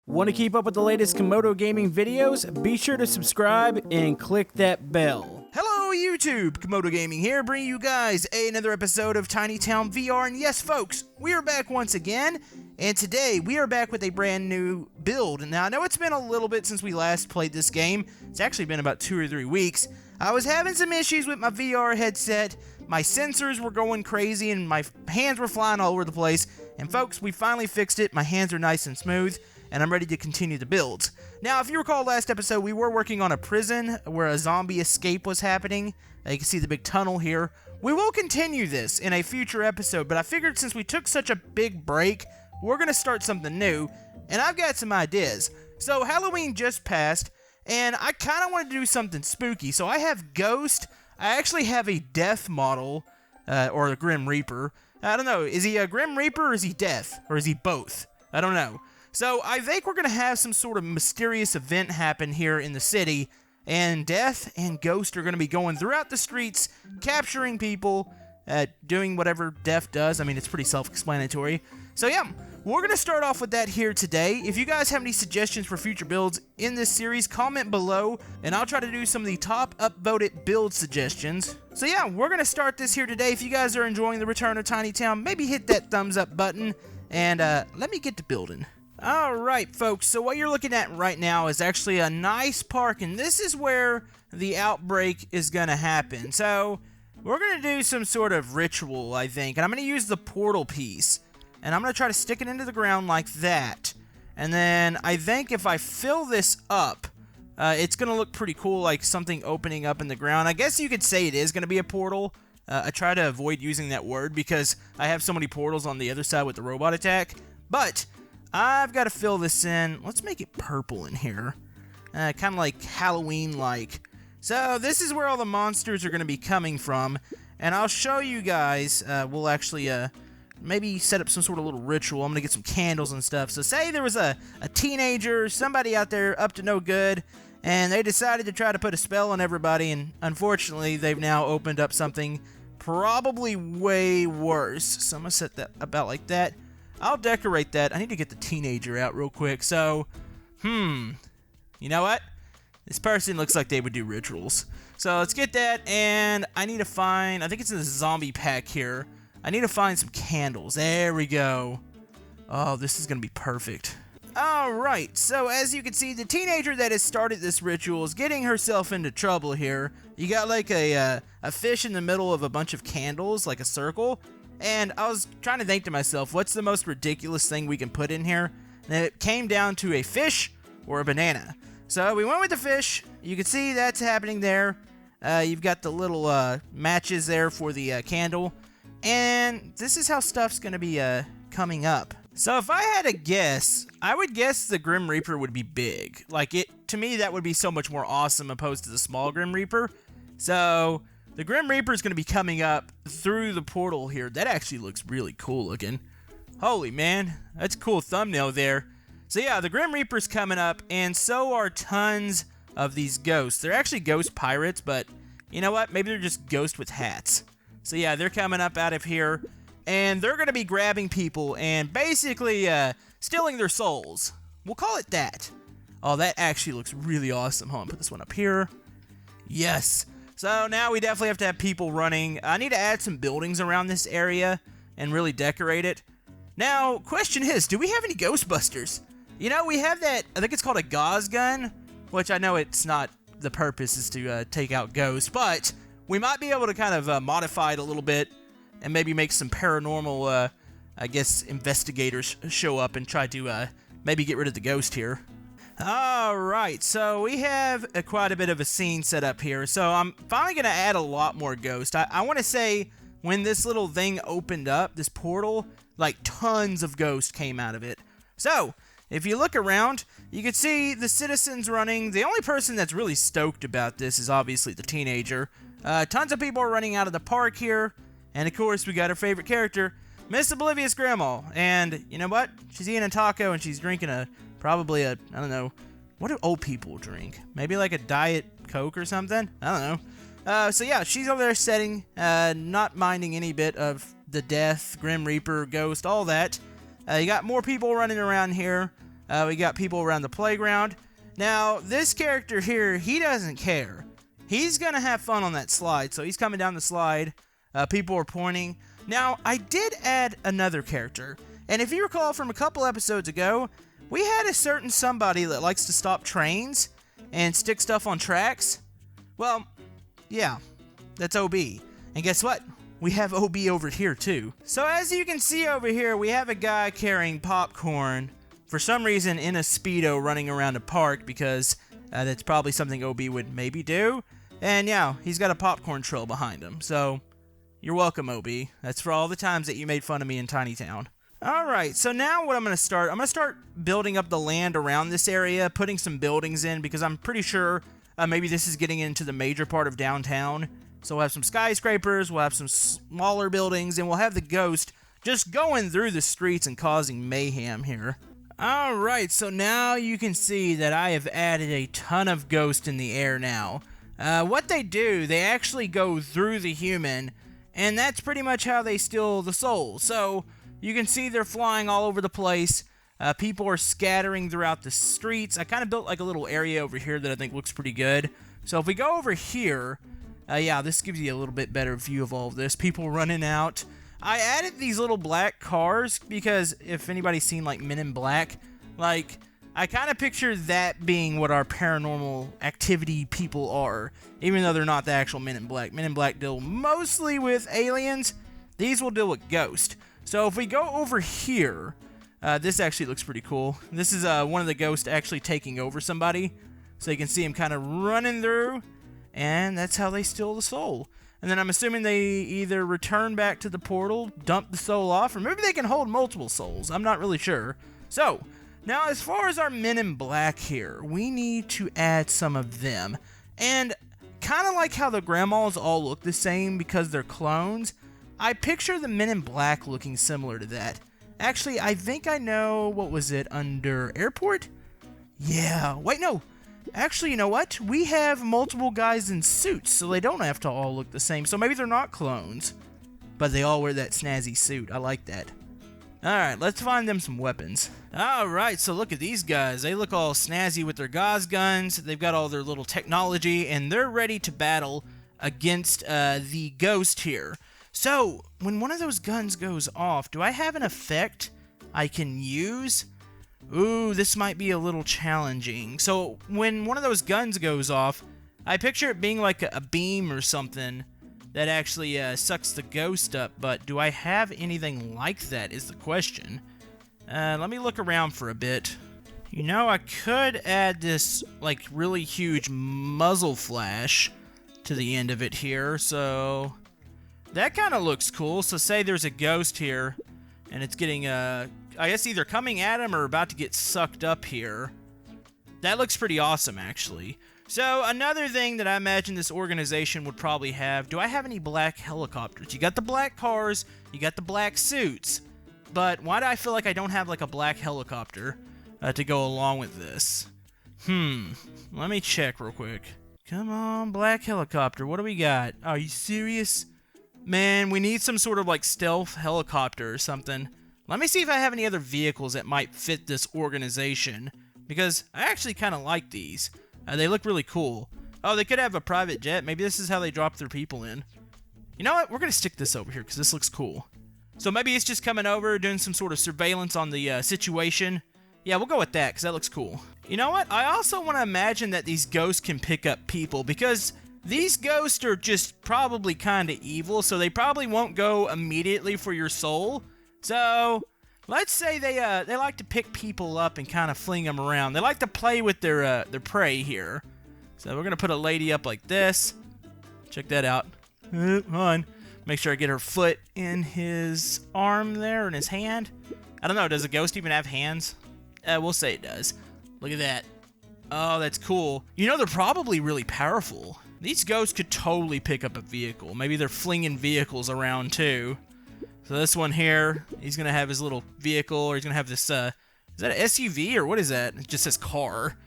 Want to keep up with the latest Camodo gaming videos? Be sure to subscribe and click that bell. Hello YouTube, Camodo Gaming here, bringing you guys another episode of Tiny Town VR, and yes folks, we are back once again, and today we are back with a brand new build. Now I know it's been a little bit since we last played this game. It's actually been about 2 or 3 weeks. I was having some issues with my VR headset, my sensors were going crazy, and my hands were flying all over the place, and folks, we finally fixed it. My hands are nice and smooth, and I'm ready to continue the builds. Now, if you recall last episode, we were working on a prison where a zombie escape was happening. You can see the big tunnel here. We will continue this in a future episode, but I figured since we took such a big break, we're going to start something new, and I've got some ideas. So, Halloween just passed, and I kind of wanted to do something spooky. So, I have Ghost. I actually have a Death model, or a Grim Reaper. I don't know, is he a Grim Reaper or is he Death? Or is he both? I don't know. So, I think we're going to have some sort of mysterious event happen here in the city, and Death and Ghost are going to be going throughout the streets, capturing people, doing whatever Death does. I mean, it's pretty self-explanatory. So, yeah, we're going to start off with that here today. If you guys have any suggestions for future builds in this series, comment below, and I'll try to do some of the top upvoted build suggestions. So, yeah, we're going to start this here today. If you guys are enjoying the return of Tiny Town, maybe hit that thumbs up button, and let me get to building. Alright folks, so what you're looking at right now is actually a nice park, and this is where the outbreak is going to happen. So, we're going to do some sort of ritual, I think, and I'm going to use the portal piece, and I'm going to try to stick it into the ground like that. And then, I think if I fill this up, it's going to look pretty cool, like something opening up in the ground. I guess you could say it is going to be a portal. I try to avoid using that word because I have so many portals on the other side with the robot attack, but I've got to fill this in. Let's make it purple in here. Kind of like Halloween-like. So this is where all the monsters are going to be coming from. And I'll show you guys. We'll actually maybe set up some sort of little ritual. I'm going to get some candles and stuff. So say there was a teenager, somebody out there up to no good, and they decided to try to put a spell on everybody. And unfortunately, they've now opened up something probably way worse. So I'm going to set that about like that. I'll decorate that. I need to get the teenager out real quick. So, you know what? This person looks like they would do rituals. So let's get that, and I need to find, I think it's in the zombie pack here. I need to find some candles. There we go. Oh, this is going to be perfect. Alright, so as you can see, the teenager that has started this ritual is getting herself into trouble here. You got like a fish in the middle of a bunch of candles, like a circle. And I was trying to think to myself, what's the most ridiculous thing we can put in here? And it came down to a fish or a banana. So we went with the fish. You can see that's happening there. You've got the little matches there for the candle. And this is how stuff's going to be coming up. So if I had to guess, I would guess the Grim Reaper would be big. Like, to me, that would be so much more awesome opposed to the small Grim Reaper. So the Grim Reaper is going to be coming up through the portal here. That actually looks really cool looking. Holy man, that's a cool thumbnail there. So yeah, the Grim Reaper's coming up, and so are tons of these ghosts. They're actually ghost pirates, but you know what? Maybe they're just ghosts with hats. So yeah, they're coming up out of here, and they're going to be grabbing people and basically stealing their souls. We'll call it that. Oh, that actually looks really awesome. Hold on, put this one up here. Yes. So now we definitely have to have people running. I need to add some buildings around this area and really decorate it. Now, question is, do we have any Ghostbusters? You know, we have that, I think it's called a gauze gun, which I know it's not, the purpose is to take out ghosts, but we might be able to kind of modify it a little bit and maybe make some paranormal, I guess, investigators show up and try to maybe get rid of the ghost here. Alright, so we have quite a bit of a scene set up here, so I'm finally going to add a lot more ghosts. I want to say when this little thing opened up, this portal, like tons of ghosts came out of it. So, if you look around, you can see the citizens running. The only person that's really stoked about this is obviously the teenager. Tons of people are running out of the park here, and of course we got our favorite character, Miss Oblivious Grandma. And you know what? She's eating a taco and she's drinking probably I don't know, what do old people drink? Maybe like a Diet Coke or something? I don't know. So yeah, she's over there setting, not minding any bit of the Death, Grim Reaper, Ghost, all that. You got more people running around here. We got people around the playground. Now, this character here, he doesn't care. He's gonna have fun on that slide. So he's coming down the slide. People are pointing. Now, I did add another character. And if you recall from a couple episodes ago, we had a certain somebody that likes to stop trains and stick stuff on tracks. Well, yeah, that's OB. And guess what? We have OB over here too. So as you can see over here, we have a guy carrying popcorn for some reason in a Speedo running around a park because that's probably something OB would maybe do. And yeah, he's got a popcorn trail behind him. So you're welcome, OB. That's for all the times that you made fun of me in Tiny Town. Alright, so now what I'm going to start building up the land around this area, putting some buildings in because I'm pretty sure maybe this is getting into the major part of downtown. So we'll have some skyscrapers, we'll have some smaller buildings, and we'll have the ghost just going through the streets and causing mayhem here. Alright, so now you can see that I have added a ton of ghosts in the air now. What they do, they actually go through the human, and that's pretty much how they steal the soul. So you can see they're flying all over the place. People are scattering throughout the streets. I kind of built like a little area over here that I think looks pretty good. So if we go over here, yeah, this gives you a little bit better view of all of this. People running out. I added these little black cars because if anybody's seen like Men in Black, like I kind of picture that being what our paranormal activity people are, even though they're not the actual Men in Black. Men in Black deal mostly with aliens. These will deal with ghosts. So if we go over here, this actually looks pretty cool. This is one of the ghosts actually taking over somebody. So you can see him kind of running through. And that's how they steal the soul. And then I'm assuming they either return back to the portal, dump the soul off, or maybe they can hold multiple souls. I'm not really sure. So, now as far as our Men in Black here, we need to add some of them. And kind of like how the grandmas all look the same because they're clones, I picture the Men in Black looking similar to that. Actually, I think I know, what was it, under airport? Yeah, wait, no. Actually, you know what? We have multiple guys in suits, so they don't have to all look the same. So maybe they're not clones, but they all wear that snazzy suit. I like that. Alright, let's find them some weapons. Alright, so look at these guys. They look all snazzy with their gauze guns. They've got all their little technology, and they're ready to battle against the ghost here. So, when one of those guns goes off, do I have an effect I can use? Ooh, this might be a little challenging. So, when one of those guns goes off, I picture it being like a beam or something that actually sucks the ghost up, but do I have anything like that is the question. Let me look around for a bit. You know, I could add this, like, really huge muzzle flash to the end of it here, so that kind of looks cool. So say there's a ghost here, and it's getting, I guess either coming at him or about to get sucked up here. That looks pretty awesome, actually. So, another thing that I imagine this organization would probably have, do I have any black helicopters? You got the black cars, you got the black suits, but why do I feel like I don't have, like, a black helicopter to go along with this? Let me check real quick. Come on, black helicopter, what do we got? Are you serious? Man, we need some sort of, like, stealth helicopter or something. Let me see if I have any other vehicles that might fit this organization, because I actually kind of like these. They look really cool. Oh, they could have a private jet. Maybe this is how they drop their people in. You know what? We're going to stick this over here, because this looks cool. So maybe it's just coming over, doing some sort of surveillance on the situation. Yeah, we'll go with that, because that looks cool. You know what? I also want to imagine that these ghosts can pick up people, because these ghosts are just probably kind of evil, so they probably won't go immediately for your soul. So, let's say they like to pick people up and kind of fling them around. They like to play with their prey here. So we're going to put a lady up like this. Check that out. Hold on. Make sure I get her foot in his arm there, in his hand. I don't know, does a ghost even have hands? We'll say it does. Look at that. Oh, that's cool. You know, they're probably really powerful. These ghosts could totally pick up a vehicle. Maybe they're flinging vehicles around too. So this one here, he's going to have his little vehicle, or he's going to have this, is that an SUV, or what is that? It just says car.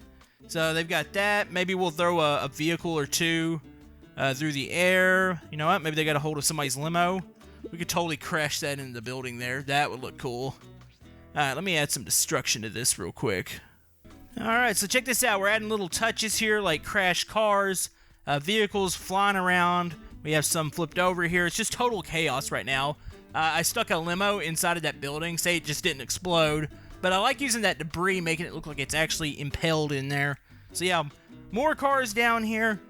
So they've got that. Maybe we'll throw a vehicle or two through the air. You know what? Maybe they got a hold of somebody's limo. We could totally crash that into the building there. That would look cool. Alright, let me add some destruction to this real quick. Alright, so check this out. We're adding little touches here like crashed cars, vehicles flying around. We have some flipped over here. It's just total chaos right now. I stuck a limo inside of that building. Say it just didn't explode. But I like using that debris, making it look like it's actually impaled in there. So yeah, more cars down here.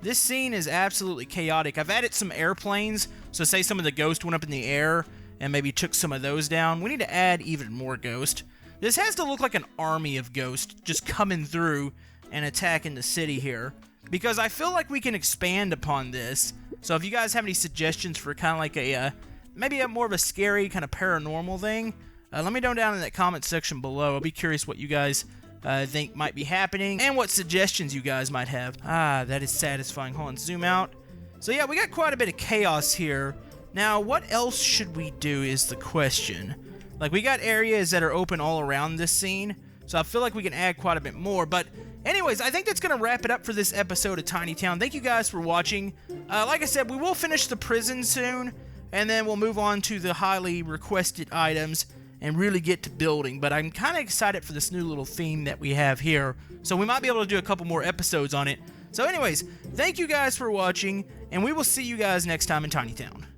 This scene is absolutely chaotic. I've added some airplanes. So say some of the ghosts went up in the air and maybe took some of those down. We need to add even more ghosts. This has to look like an army of ghosts just coming through and attacking the city here. Because I feel like we can expand upon this. So if you guys have any suggestions for kind of like a, maybe a more of a scary kind of paranormal thing, let me know down in that comment section below. I'll be curious what you guys think might be happening and what suggestions you guys might have. Ah, that is satisfying. Hold on, zoom out. So yeah, we got quite a bit of chaos here. Now, what else should we do is the question. Like, we got areas that are open all around this scene, so I feel like we can add quite a bit more. But anyways, I think that's going to wrap it up for this episode of Tiny Town. Thank you guys for watching. Like I said, we will finish the prison soon, and then we'll move on to the highly requested items and really get to building. But I'm kind of excited for this new little theme that we have here, so we might be able to do a couple more episodes on it. So anyways, thank you guys for watching, and we will see you guys next time in Tiny Town.